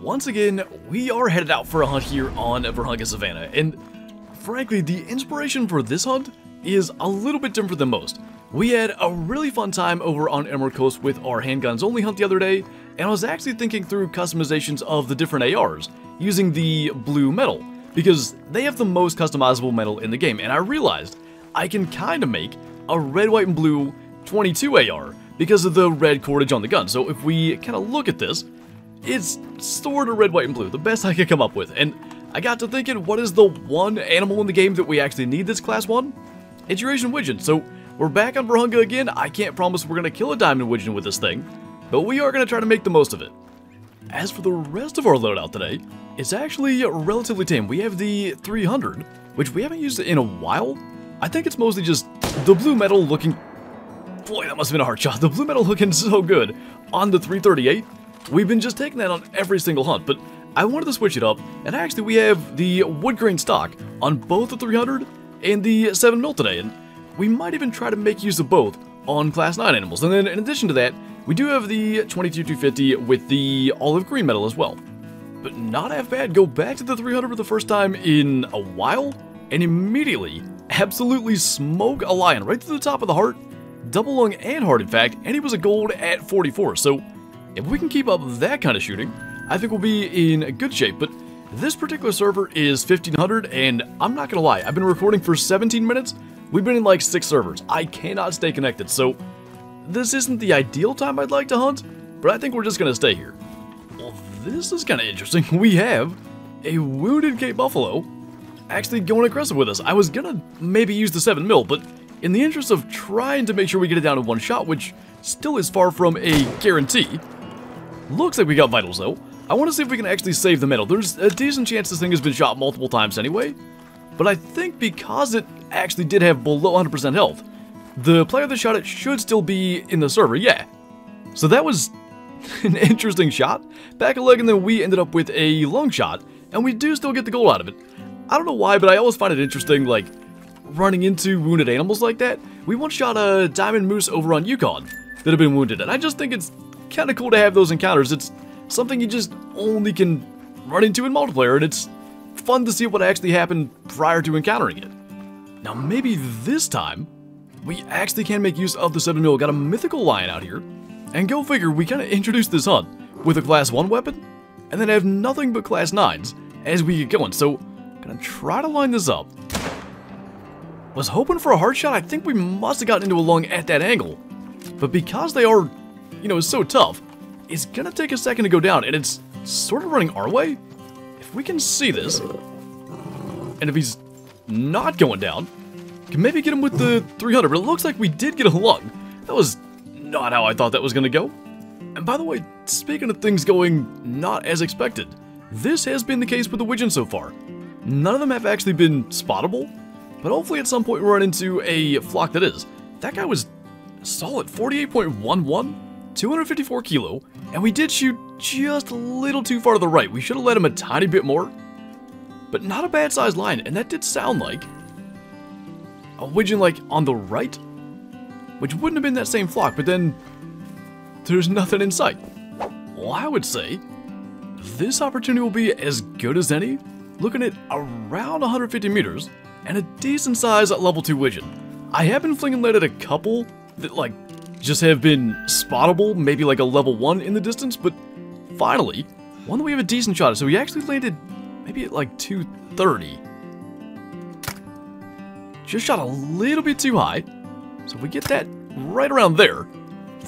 once again, we are headed out for a hunt here on Vurhonga Savanna, and frankly, the inspiration for this hunt is a little bit different than most. We had a really fun time over on Emerald Coast with our handguns only hunt the other day, and I was actually thinking through customizations of the different ARs using the blue metal, because they have the most customizable metal in the game, and I realized I can kind of make a red, white, and blue 22 AR because of the red cordage on the gun. So if we kind of look at this, it's sort of red, white, and blue, the best I could come up with. And I got to thinking, what is the one animal in the game that we actually need this class 1? It's your Asian Widgeon. So we're back on Vurhonga again. I can't promise we're going to kill a diamond widgeon with this thing, but we are going to try to make the most of it. As for the rest of our loadout today, it's actually relatively tame. We have the 300, which we haven't used in a while. I think it's mostly just the blue metal looking... Boy, that must have been a hard shot. The blue metal looking so good on the 338. We've been just taking that on every single hunt, but I wanted to switch it up, and actually we have the wood grain stock on both the 300 and the 7mm today, and we might even try to make use of both on Class 9 animals. And then in addition to that, we do have the 22-250 with the olive green metal as well. But not half bad. Go back to the 300 for the first time in a while, and immediately absolutely smoke a lion right to the top of the heart, double lung and heart in fact, and he was a gold at 44. So if we can keep up that kind of shooting, I think we'll be in good shape. But this particular server is 1500, and I'm not gonna lie, I've been recording for 17 minutes. We've been in like 6 servers. I cannot stay connected, so this isn't the ideal time I'd like to hunt, but I think we're just gonna stay here. Well, this is kind of interesting. We have a wounded Cape Buffalo actually going aggressive with us. I was gonna maybe use the 7mm, but in the interest of trying to make sure we get it down to one shot, which still is far from a guarantee, looks like we got vitals though. I want to see if we can actually save the metal. There's a decent chance this thing has been shot multiple times anyway, but I think because it actually did have below 100% health, the player that shot it should still be in the server, yeah. So that was an interesting shot. Back a leg, and then we ended up with a lung shot, and we do still get the gold out of it. I don't know why, but I always find it interesting, like, running into wounded animals like that. We once shot a diamond moose over on Yukon that had been wounded, and I just think it's kind of cool to have those encounters. It's something you just only can run into in multiplayer, and it's fun to see what actually happened prior to encountering it. Now maybe this time, we actually can make use of the 7mm. Got a mythical lion out here, and go figure, we kind of introduced this hunt with a class 1 weapon, and then have nothing but class 9s as we get going. So, gonna try to line this up. Was hoping for a hard shot. I think we must have gotten into a lung at that angle, but because they are, you know, so tough, it's gonna take a second to go down, and it's sort of running our way. If we can see this, and if he's not going down, can maybe get him with the 300, but it looks like we did get a lung. That was not how I thought that was gonna go. And by the way, speaking of things going not as expected, this has been the case with the widgeon so far. None of them have actually been spottable, but hopefully at some point we'll run into a flock that is. That guy was solid, 48.11, 254 kilo, and we did shoot just a little too far to the right. We should have let him a tiny bit more, but not a bad sized line, and that did sound like a widgeon like on the right, which wouldn't have been that same flock, but then there's nothing in sight. Well, I would say this opportunity will be as good as any, looking at around 150 meters, and a decent size level 2 widgeon. I have been flinging lead at a couple that like just have been spottable, maybe like a level 1 in the distance, but finally, one that we have a decent shot at. So he actually landed maybe at like 230. Just shot a little bit too high, so if we get that right around there,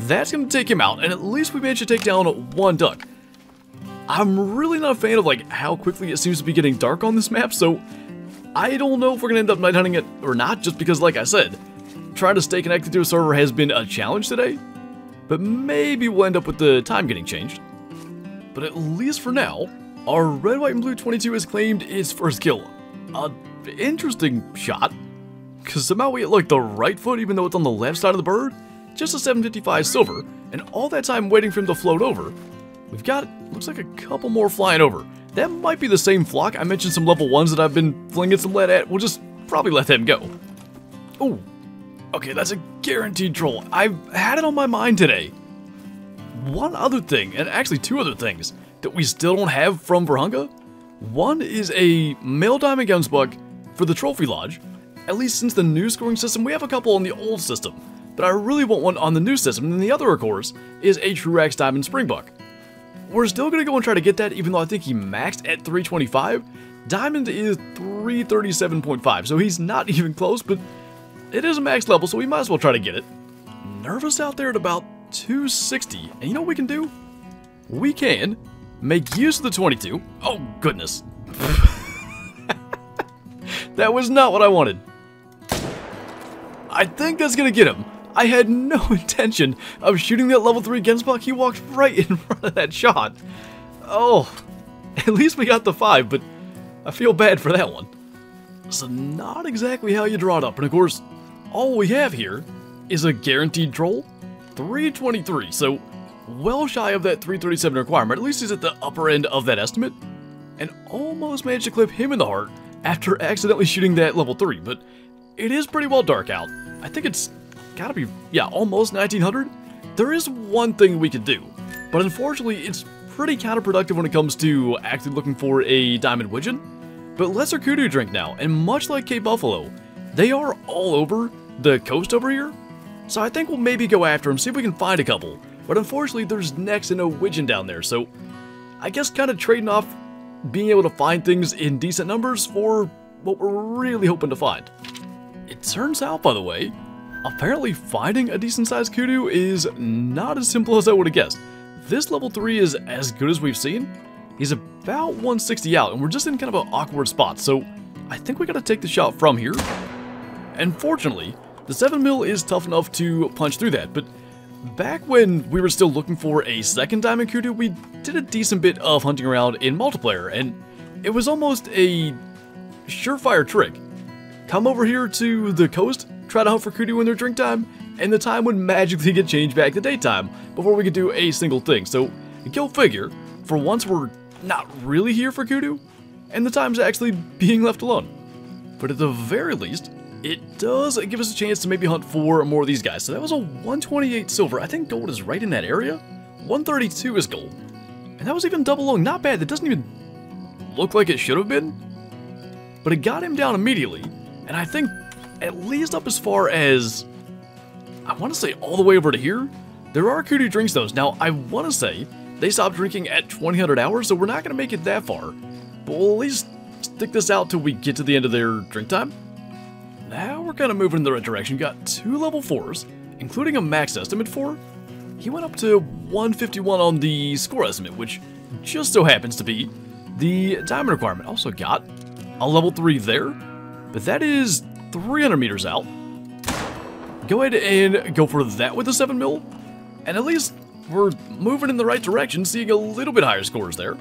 that's going to take him out, and at least we managed to take down one duck. I'm really not a fan of like how quickly it seems to be getting dark on this map, so I don't know if we're going to end up night hunting it or not, just because, like I said, trying to stay connected to a server has been a challenge today, but maybe we'll end up with the time getting changed. But at least for now, our red, white, and blue 22 has claimed its first kill. An interesting shot, because somehow we hit like the right foot even though it's on the left side of the bird. Just a 755 silver, and all that time waiting for him to float over, we've got, looks like a couple more flying over. That might be the same flock. I mentioned some level 1s that I've been flinging some lead at. We'll just probably let them go. Oh, okay, that's a guaranteed troll. I've had it on my mind today. One other thing, and actually 2 other things, that we still don't have from Vurhonga. One is a male diamond gemsbuck for the Trophy Lodge. At least since the new scoring system, we have a couple on the old system, but I really want one on the new system. And then the other, of course, is a Truax Diamond Springbuck. We're still going to go and try to get that, even though I think he maxed at 325. Diamond is 337.5, so he's not even close, but it is a max level, so we might as well try to get it. Nervous out there at about 260, and you know what we can do? We can make use of the 22. Oh, goodness. That was not what I wanted. I think that's going to get him. I had no intention of shooting that level 3 Gemsbuck. He walked right in front of that shot. Oh, at least we got the 5, but I feel bad for that one. So not exactly how you draw it up. And of course, all we have here is a guaranteed troll, 323. So well shy of that 337 requirement. At least he's at the upper end of that estimate. And almost managed to clip him in the heart after accidentally shooting that level 3. But it is pretty well dark out. I think it's gotta be, yeah, almost 1900. There is one thing we could do, but unfortunately it's pretty counterproductive when it comes to actually looking for a diamond widgeon. But Lesser Kudu drink now, and much like Cape Buffalo, they are all over the coast over here. So I think we'll maybe go after them, see if we can find a couple. But unfortunately there's next to no widgeon down there, so I guess kind of trading off being able to find things in decent numbers for what we're really hoping to find. It turns out, by the way, apparently finding a decent-sized kudu is not as simple as I would have guessed. This level 3 is as good as we've seen. He's about 160 out, and we're just in kind of an awkward spot, so I think we gotta take the shot from here. And fortunately, the 7mm is tough enough to punch through that, but back when we were still looking for a second diamond kudu, we did a decent bit of hunting around in multiplayer, and it was almost a surefire trick. Come over here to the coast, try to hunt for kudu in their drink time, and the time would magically get changed back to daytime before we could do a single thing. So, go figure, for once we're not really here for kudu, and the time's actually being left alone. But at the very least, it does give us a chance to maybe hunt for more of these guys. So that was a 128 silver. I think gold is right in that area. 132 is gold. And that was even double lung. Not bad. That doesn't even look like it should have been. But it got him down immediately. And I think at least up as far as, I want to say all the way over to here, there are kudu drinks those. Now, I want to say they stopped drinking at 2000 hours, so we're not going to make it that far. But we'll at least stick this out till we get to the end of their drink time. Now we're kind of moving in the right direction. Got 2 level 4s, including a max estimate 4. He went up to 151 on the score estimate, which just so happens to be the diamond requirement. Also got a level 3 there, but that is 300 meters out. Go ahead and go for that with the 7mm, and at least we're moving in the right direction, seeing a little bit higher scores there.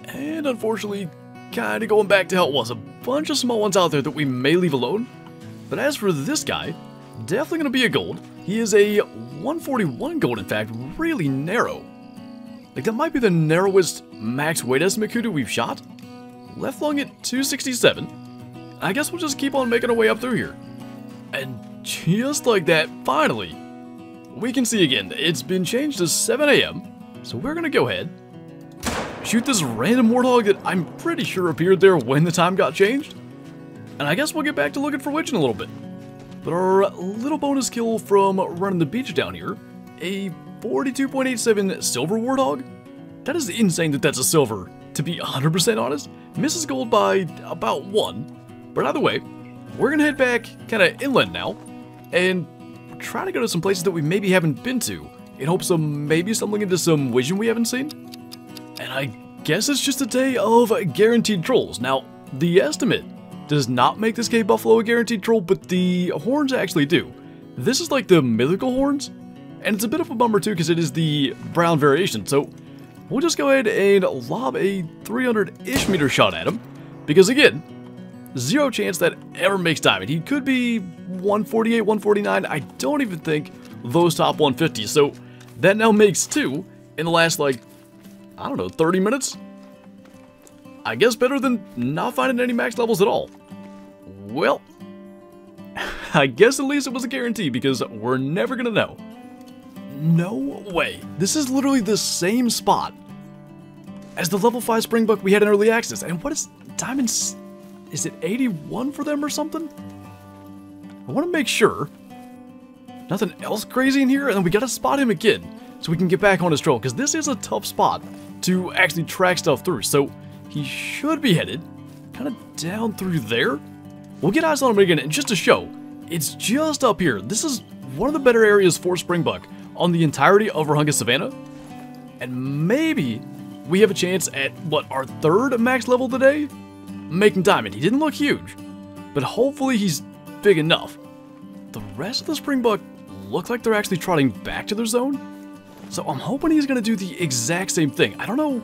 And unfortunately, kind of going back to how it was. A bunch of small ones out there that we may leave alone. But as for this guy, definitely going to be a gold. He is a 141 gold, in fact, really narrow. Like, that might be the narrowest max weight estimate kudu we've shot. Left lung at 267. I guess we'll just keep on making our way up through here. And just like that, finally, we can see again, it's been changed to 7 AM. So we're going to go ahead, shoot this random warthog that I'm pretty sure appeared there when the time got changed. And I guess we'll get back to looking for widgeon in a little bit. But our little bonus kill from running the beach down here, a 42.87 silver warthog. That is insane that that's a silver, to be 100% honest. Misses gold by about 1. But either way, we're going to head back kind of inland now, and try to go to some places that we maybe haven't been to, in hopes of maybe stumbling into some widgeon we haven't seen. And I guess it's just a day of guaranteed trolls. Now, the estimate does not make this Cape Buffalo a guaranteed troll, but the horns actually do. This is like the mythical horns, and it's a bit of a bummer too because it is the brown variation, so we'll just go ahead and lob a 300-ish meter shot at him, because again, zero chance that ever makes diamond. He could be 148, 149, I don't even think those top 150s, so that now makes 2 in the last, like, I don't know, 30 minutes? I guess better than not finding any max levels at all. Well, I guess at least it was a guarantee because we're never gonna know. No way. This is literally the same spot as the level 5 Springbuck we had in early access. And what is Diamonds? Is it 81 for them or something? I want to make sure. Nothing else crazy in here, and then we gotta spot him again so we can get back on his trail, because this is a tough spot to actually track stuff through. So he should be headed kind of down through there. We'll get eyes on him again, and just to show, it's just up here. This is one of the better areas for Springbuck on the entirety of Vurhonga Savanna, and maybe we have a chance at, what, our 3rd max level today? Making Diamond. He didn't look huge, but hopefully he's big enough. The rest of the Springbuck look like they're actually trotting back to their zone, so I'm hoping he's going to do the exact same thing. I don't know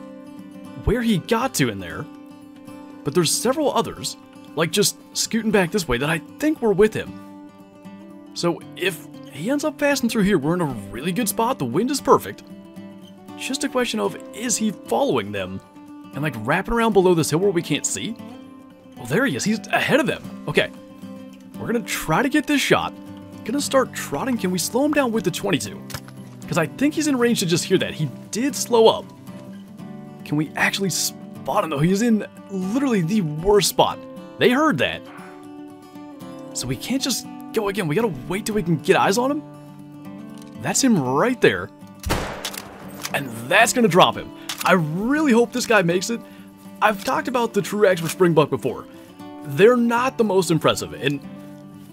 where he got to in there, but there's several others, like just scooting back this way, that I think were with him. So if he ends up passing through here, we're in a really good spot. The wind is perfect. Just a question of, is he following them and like wrapping around below this hill where we can't see? Well, there he is. He's ahead of them. Okay. We're going to try to get this shot. Going to start trotting. Can we slow him down with the 22? Because I think he's in range to just hear that. He did slow up. Can we actually spot him, though? He's in literally the worst spot. They heard that. So we can't just go again. We got to wait till we can get eyes on him. That's him right there. And that's going to drop him. I really hope this guy makes it. I've talked about the true racks for Springbuck before. They're not the most impressive, and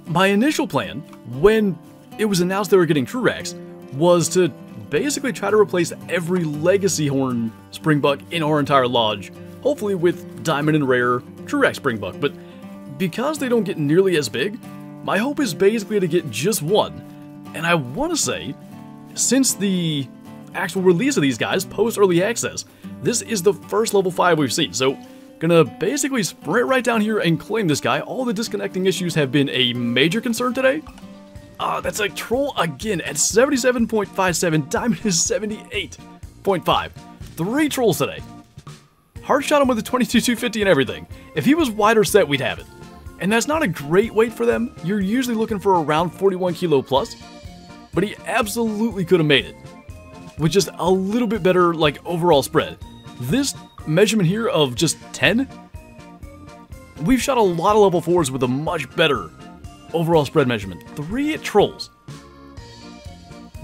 my initial plan, when it was announced they were getting true racks, was to basically try to replace every legacy horn Springbuck in our entire lodge, hopefully with diamond and rare true rack Springbuck. But because they don't get nearly as big, my hope is basically to get just one. And I want to say, since the actual release of these guys post early access, this is the first level 5 we've seen. So gonna basically sprint right down here and claim this guy. All the disconnecting issues have been a major concern today. That's a troll again at 77.57. Diamond is 78.5. 3 trolls today. Hard shot him with a 22-250 and everything. If he was wider set, we'd have it. And that's not a great weight for them. You're usually looking for around 41 kilo plus. But he absolutely could have made it with just a little bit better, like, overall spread. This measurement here of just 10, we've shot a lot of level 4s with a much better overall spread measurement. 3 trolls.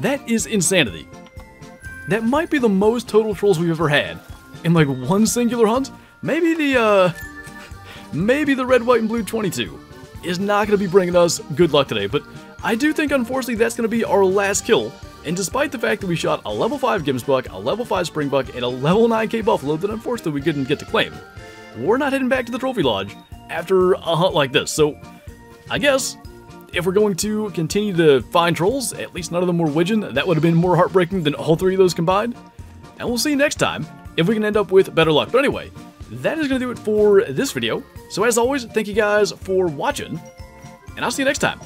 That is insanity. That might be the most total trolls we've ever had in like one singular hunt. Maybe the red, white, and blue 22 is not going to be bringing us good luck today, but I do think unfortunately that's going to be our last kill. And despite the fact that we shot a level 5 Gimsbuck, a level 5 Springbuck, and a level 9K Buffalo that unfortunately we couldn't get to claim, we're not heading back to the Trophy Lodge after a hunt like this. So, I guess, if we're going to continue to find trolls, at least none of them were Widgeon. That would have been more heartbreaking than all 3 of those combined. And we'll see next time if we can end up with better luck. But anyway, that is going to do it for this video. So as always, thank you guys for watching, and I'll see you next time.